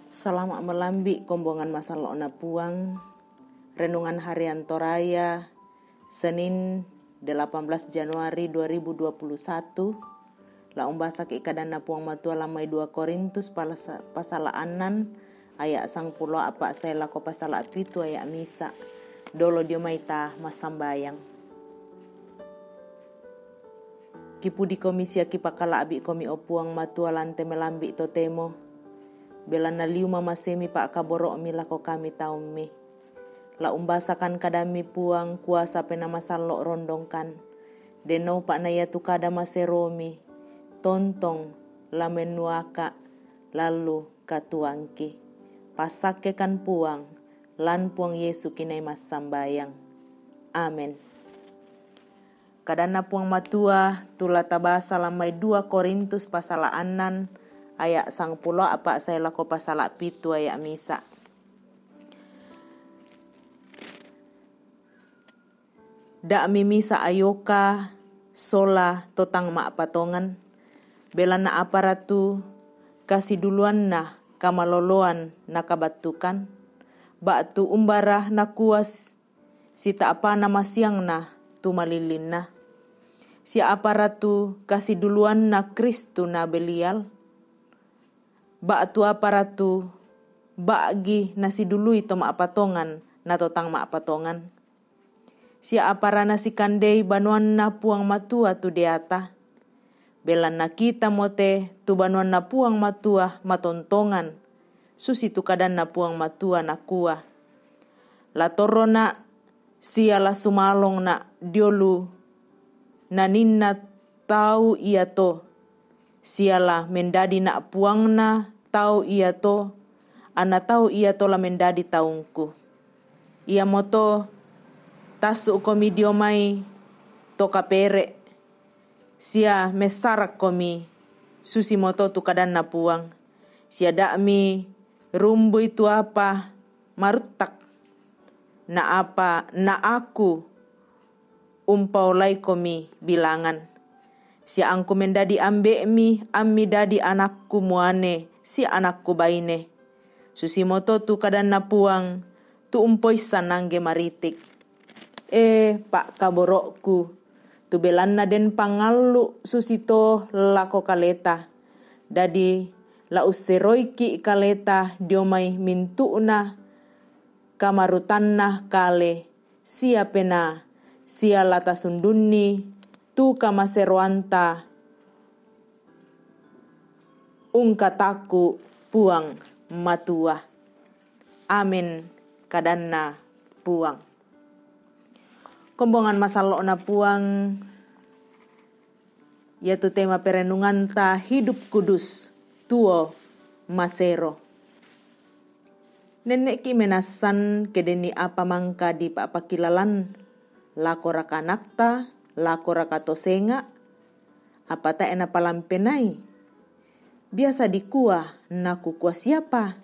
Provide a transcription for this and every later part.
Selamat melambi kombongan masalah ona puang. Renungan harian Toraya Senin 18 Januari 2021. La umbasa ke ikadana puang matua lamai 2 Korintus pasal anan ayat sang pulo apa saya lako pasal apitu ayat misa. Dolo dio maita masambayang. Kipu di komisi akipakala abi komi opuang matua lante melambi totemo. Bela na liu mama semi pa akaboro mi lako kami taum mi. La umbasakan kadami puang kuasa pena masalo rondongkan. Deno pa na yatu kada maseromi. Tontong la menuaka lalu katuangki. Pasake kan puang lan puang Yesu kinai mas sambayang. Amen. Kadana puang matua tula tabasa lamai 2 Korintus pasal anan ayat sang pulo apa saya lako pasal pitu ayat misa. Da mi misa ayoka sola totang ma patongan. Bela na aparatu kasih duluan na kamaloloan na kabatukan. Batu umbarah na kuas sita apa nama siang na tumalilin na. Si aparatu kasih duluan na Kristu na belial. Batu aparatu bagi nasi dulu itu ma patongan na totang ma patongan. Si apara nasi kandei banuan na puang matua tu deata. Bela na kita mote tu banuan na puang matua matontongan. Susi tu kadan na puang matua na kuah. La torona sia la sumalong na diolu na ninna tau ia to. Siala mendadi nak puang na tau ia to. Ana tau ia to la mendadi taungku. Ia moto tasu komi diomai toka pere. Sia mesarak komi susi moto tu kadan na puang. Sia dakmi rumbu itu apa marutak. Na apa na aku umpaulai komi bilangan. Si angku mendadi ambe mi, ammi dadi anakku muane, si anakku baine. Susi moto tu kadan na puang, tu umpoisan nangge maritik. Pak kaborokku, tu belanna den pangalu susi to lako kaleta. Dadi la useroiki kaleta diomai mintuuna, kamarutanna kale, sia pena, sia lata sundunni, tu kamaseroanta ungkataku puang matua. Amin kadanna puang. Kombongan masalo na puang yaitu tema perenungan ta hidup kudus tuo masero. Nenek ki menasan kedeni apa mangka di papakilalan lako rakanakta lako rakato senga apa ta ena palampenai biasa dikua naku kua siapa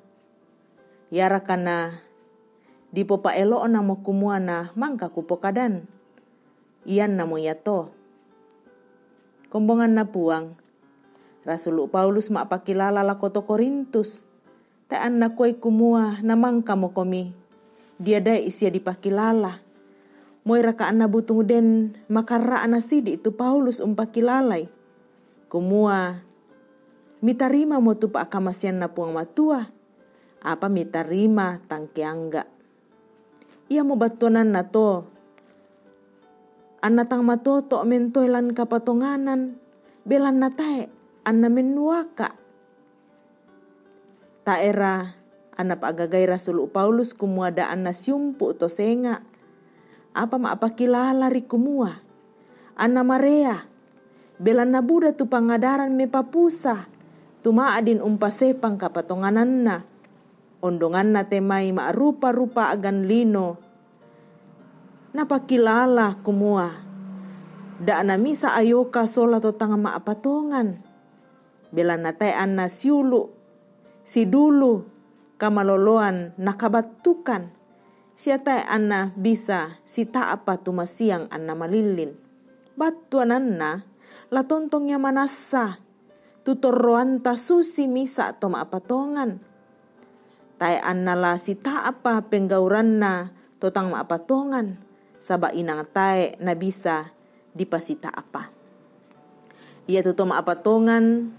ya rakana di popa elo na mo kumuana mangka kupokadan iyan namo yato. Kombongan na puang Rasul Paulus ma pakilala lako to Korintus ta anna kuai kumua na mangka mo komi dia dai isia dipakilala. Moira ka ana butung den makara ana sidi itu Paulus umpakilalai. Kumua mitarima mo tu pa akamasian na puang matua. Apa mitarima tangkeangga. Ia mo batuanan na to. Ana tang matoto mentoilan kapatonganan. Belan na tae ana menuaka. Ta era ana paagagay Rasul Paulus kumua da ana siumpu to senga. Apa maapakilala rikumua. Ana marea. Bela na buda tu pangadaran me papusa. Tumaadin umpasepang kapatonganan na. Ondongan na temai maarupa-rupa agan lino. Napakilala kumua. Da na misa ayoka sola to tanga maapatongan. Bela na tayan na siulu. Si dulu kamaloloan nakabatukan. Siya anna bisa sita apa tumasiang anna malilin. Batuanan na la tontongnya manasa. Tutoroanta susi misa to maapatongan. tae annala sita apa penggauranna totang maapatongan saba inang tae na bisa dipasita apa. Ia tuto maapatongan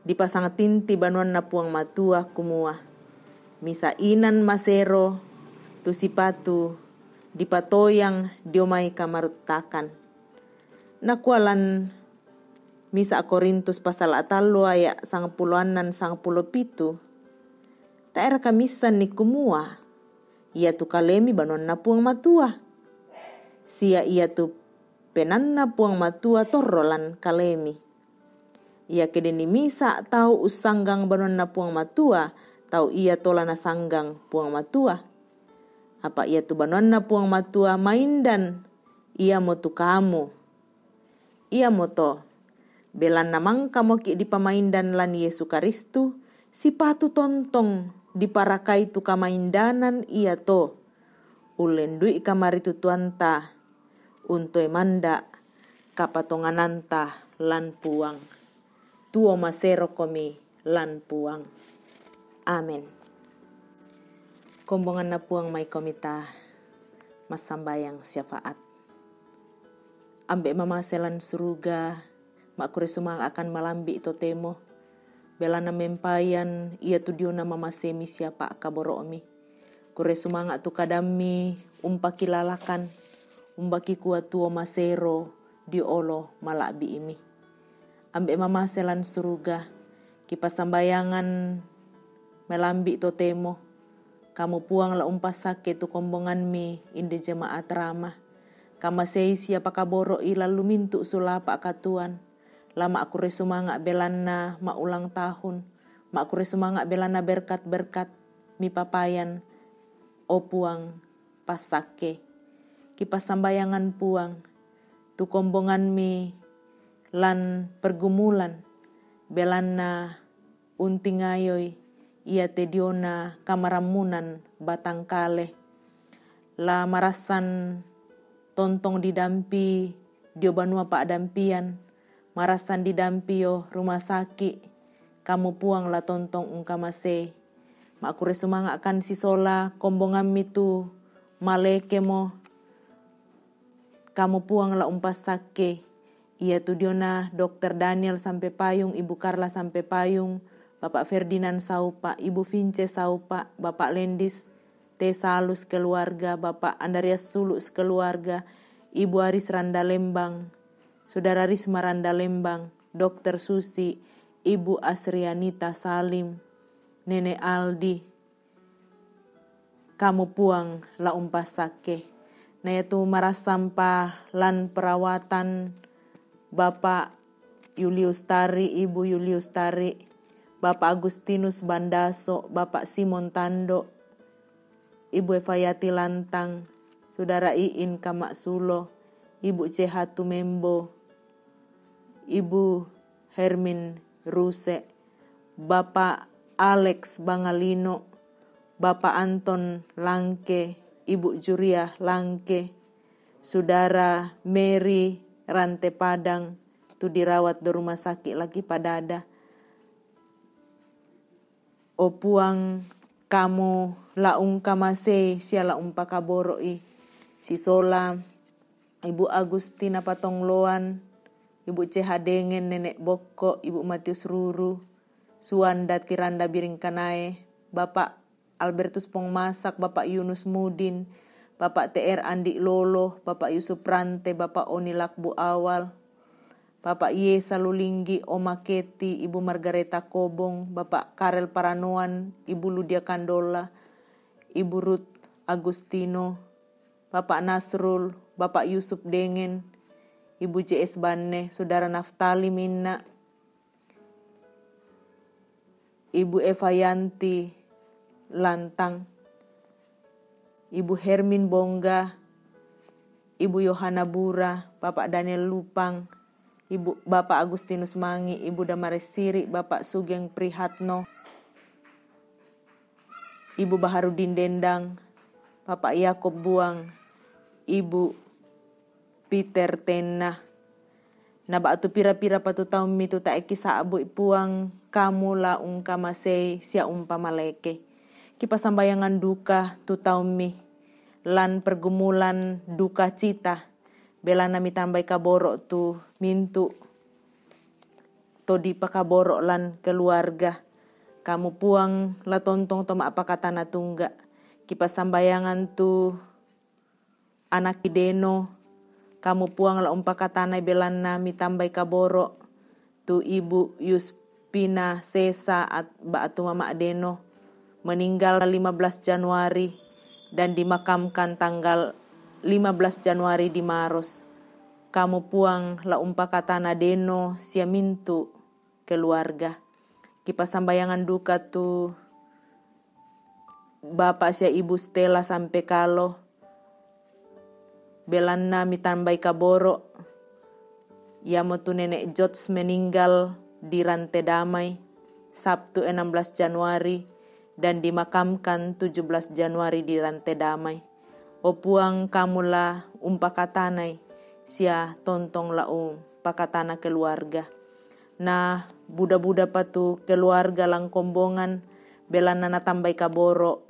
dipasang tinti banuan na puang matua kumua. Misa inan masero tu sipatu dipatoyang diomay kamarutakan. Nakualan misa Korintus pasal atalo aya 10:7 taera kamisan ni kumua. Ia tu kalemi banuan na puang matua. Sia ia tu penanna puang matua torrolan kalemi. Ia kedeni misa tau usanggang banuan na puang matua, tau ia tola na sanggang puang matua. Apa ia tu banuan na puang matua maindan, ia mo tu kamu. Ia mo to, belan namang kamoki di pamaindan lan Yesu Karistu, si patu tontong di parakai tu kamaindanan ia to. Ulendui kamari tu tuanta, untuk manda kapatongananta lan puang. Tuo masero komi lan puang. Amen. Kombongan na puang may komita masambayang syafaat. Ambe mamaselan suruga, makure sumang akan malambi ito temo. Bela na mempayan, iya tu dio na mamasemi siapa kaboromi. Kure sumanga tu kadami, umpaki lalakan, umbaki kuat tuo masero, di olo malabi imi. Ambe mamaselan suruga, kipasambayangan melambi ito temo. Kamu puang la umpasake tu kombongan mi inde jemaat ramah. Kamasei siapa kaboro ila lumintu sulapa katuan. Lama aku resumanga belana ma ulang tahun. Ma aku resumanga belana berkat-berkat mi papayan. O puang pasake. Kipas sambayangan puang. Tu kombongan mi lan pergumulan. Belana unting ayoy. Ia tediona kamaramunan batang kale. La marasan tontong didampi dio banua pak dampian. Marasan didampio rumah sakit. Kamu puang la tontong ungkamase. Makure sumanga akan si sola kombongan mitu maleke mo. Kamu puang la umpas sake. Ia tu diona Dr. Daniel sampai payung, Ibu Carla sampai payung. Bapak Ferdinand Saupa, Ibu Vince Saupa, Bapak Lendis Tesalus keluarga, Bapak Andreas Sulus keluarga, Ibu Aris Randa Lembang, Saudara Risma Randa Lembang, Dr. Susi, Ibu Asrianita Salim, Nenek Aldi, kamu puang la umpas sake. Na itu maras sampah lan perawatan Bapak Julius Tari, Ibu Julius Tari, Bapak Agustinus Bandaso, Bapak Simon Tando, Ibu Evayati Lantang, Saudara Iin Kamak Sulo, Ibu Cehatu Membo, Ibu Hermin Ruse, Bapak Alex Bangalino, Bapak Anton Langke, Ibu Juria Langke, Saudara Mary Rante Padang, tu dirawat di rumah sakit lagi Padada. O puang kamu laung kamase sia laung pakaboroi si sola Ibu Agustina Patongloan, Ibu Cehadengen Nenek Boko, Ibu Matius Ruru, Suanda Tiranda Biring Kanae, Bapak Albertus Pongmasak, Bapak Yunus Mudin, Bapak TR Andi Lolo, Bapak Yusuf Rante, Bapak Oni Lakbu Awal, Bapak Yesa Lulinggi, Oma Keti, Ibu Margareta Kobong, Bapak Karel Paranoan, Ibu Ludia Kandola, Ibu Ruth Agustino, Bapak Nasrul, Bapak Yusuf Dengen, Ibu JS Banne, Saudara Naftali Minna, Ibu Eva Yanti Lantang, Ibu Hermin Bongga, Ibu Yohana Bura, Bapak Daniel Lupang, Bapak Agustinus Mangi, Ibu Damares Siri, Bapak Sugeng Prihatno, Ibu Baharudin Dendang, Bapak Yakob Buang, Ibu Peter Tenah. Naba atu pira-pira patu taum mitu ta eki saabu puang kamu la kamasei sia pamaleke. Kipa sambayangan duka tu taumi lan pergumulan duka cita bela nami tambai kaboro tu mintu to di pakaboro lan keluarga. Kamu puang la tontong toma apa kata na tungga. Kipa sambayangan tu anak ideno. Kamu puang la katana belan nami tambai kaboro tu ibu Yuspina Sesa at baatu mama adeno meninggal 15 Januari dan dimakamkan tanggal 15 Januari di Maros. Kamu puang la katana deno sia mintu keluarga. Kipa sambayangan duka tu bapak sia ibu Stella sampai kalo belanna mitambai kaboro. Yamo tu nenek George meninggal di Rantai Damai Sabtu 16 Januari dan dimakamkan 17 Januari di Rantai Damai. Opuang kamula pakatanai sia tontong la pakatana keluarga. Nah buda-buda patu keluarga lang kombongan belanna na tambai kaboro.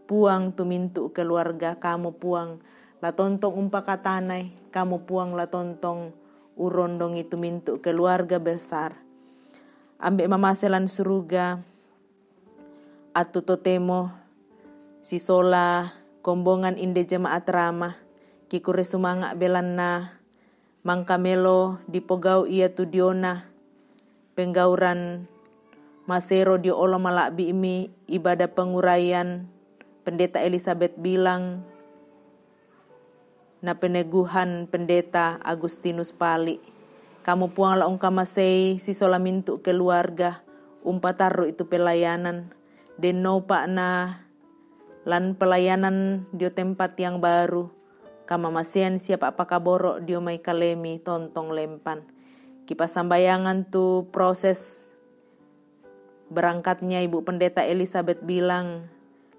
Puang tu mintu keluarga kamu puang la tontong pakatanai, kamu puang la tontong urondong itu mintu keluarga besar. Ambek mamaselan suruga atu totemo si sola kombongan inde jemaat ramah kikure sumanga belanna mangkamelo dipogau ia tu diona penggauran masero di olo malakbi imi ibadah penguraian pendeta Elizabeth bilang na peneguhan pendeta Agustinus Pali. Kamu puang la kamasei si sola mintu keluarga taru itu pelayanan den no pak na lan pelayanan dio tempat yang baru. Kama masian siapa apa kaboro dio mai kalemi tontong lempan. Kipa sambayangan tu proses berangkatnya ibu pendeta Elizabeth bilang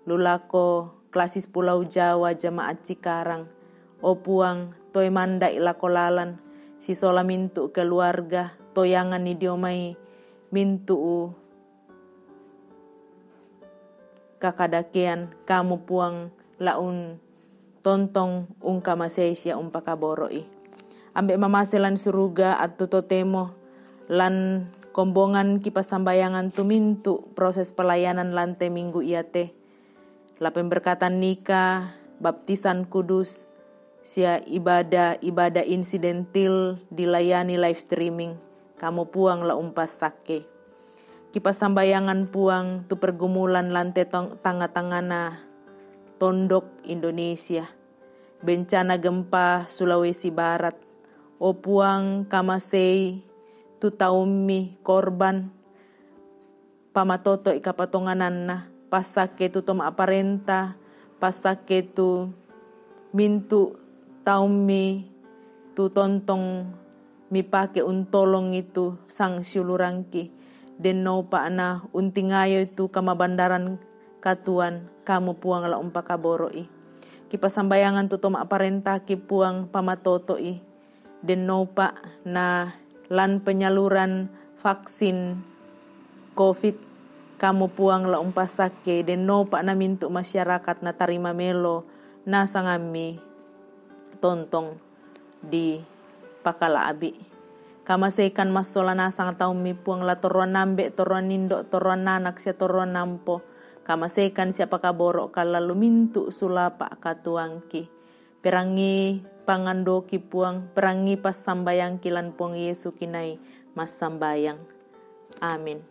lulako klasis Pulau Jawa jemaat Cikarang. Opuang toy mandai lakolalan si sola mintu keluarga toyangan ni diomai mintu kakadakean kamu puang laun tontong kamasesia pakaboroi. Ambek mamaselan suruga atau totemo lan kombongan kipas sambayangan tu mintu proses pelayanan lantai minggu iate. La pemberkatan nikah, baptisan kudus, sia ibadah insidentil dilayani live streaming. Kamu puang la sake. Kipas sambayangan puang tu pergumulan lantai tangga-tangana tondok Indonesia. Bencana gempa Sulawesi Barat. O puang kamasei tu taumi korban pamatoto ikapatongananna. Pasake tu toma aparenta. Pasake tu mintu taumi tu tontong mi pake untolong itu sang siulurangki den no pa na untingayo itu kama bandaran katuan kamu puang la pakaboroi. Kipas sambayangan tu toma aparenta ki puang pamatotoi den no pa na lan penyaluran vaksin COVID kamu puang la pasake den no pa na mintu masyarakat na tarima melo na sangami tontong di pakalaabi. Kamasekan masola na sang tau mi puang la toruan nambe, toruan nindo, toruan nanak siya toruan nampo. Kamasekan siya pakaboro kalalu mintu sulapa katuangki. Perangi pangandoki puang, perangi pas sambayang kilan puang Yesu kinay mas sambayang. Amin.